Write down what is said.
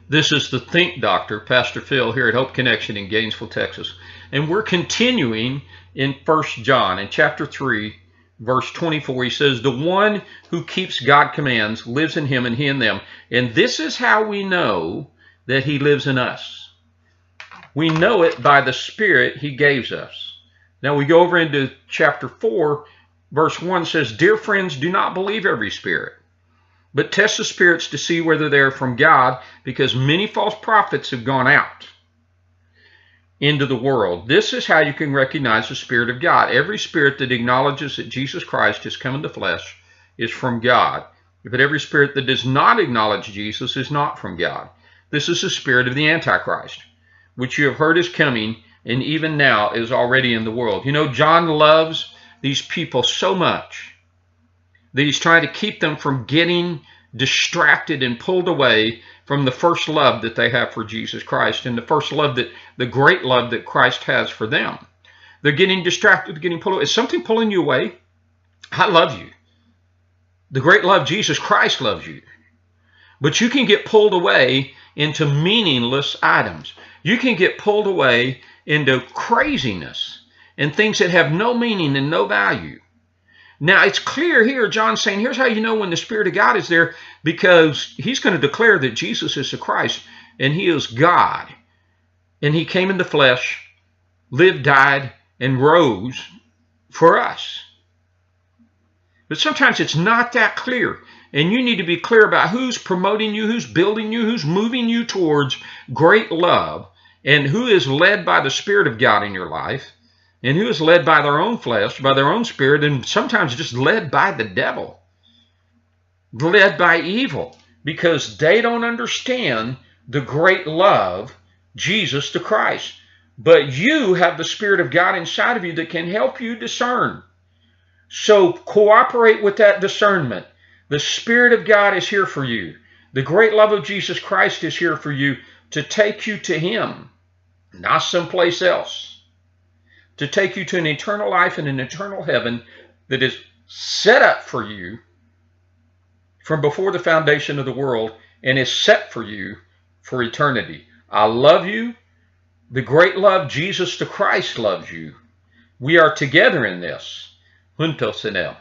This is the Think Doctor, Pastor Phil, here at Hope Connection in Gainesville, Texas. And we're continuing in 1 John. In chapter 3, verse 24, he says, "The one who keeps God's commands lives in him and he in them. And this is how we know that he lives in us. We know it by the Spirit he gives us." Now we go over into chapter 4, verse 1 says, "Dear friends, do not believe every spirit, but test the spirits to see whether they are from God, because many false prophets have gone out into the world. This is how you can recognize the Spirit of God. Every spirit that acknowledges that Jesus Christ has come in the flesh is from God. But every spirit that does not acknowledge Jesus is not from God. This is the spirit of the Antichrist, which you have heard is coming, and even now is already in the world." You know, John loves these people so much that he's trying to keep them from getting distracted and pulled away from the first love that they have for Jesus Christ, and the first love, that the great love that Christ has for them. They're getting distracted, getting pulled away. Is something pulling you away? I love you. The great love, Jesus Christ loves you. But you can get pulled away into meaningless items. You can get pulled away into craziness and things that have no meaning and no value. Now, it's clear here, John's saying, here's how you know when the Spirit of God is there, because he's going to declare that Jesus is the Christ, and he is God. And he came in the flesh, lived, died, and rose for us. But sometimes it's not that clear, and you need to be clear about who's promoting you, who's building you, who's moving you towards great love, and who is led by the Spirit of God in your life, and who is led by their own flesh, by their own spirit, and sometimes just led by the devil, led by evil, because they don't understand the great love, Jesus the Christ. But you have the Spirit of God inside of you that can help you discern. So cooperate with that discernment. The Spirit of God is here for you. The great love of Jesus Christ is here for you to take you to him, not someplace else. To take you to an eternal life and an eternal heaven that is set up for you from before the foundation of the world and is set for you for eternity. I love you. The great love, Jesus the Christ, loves you. We are together in this. Juntos en él.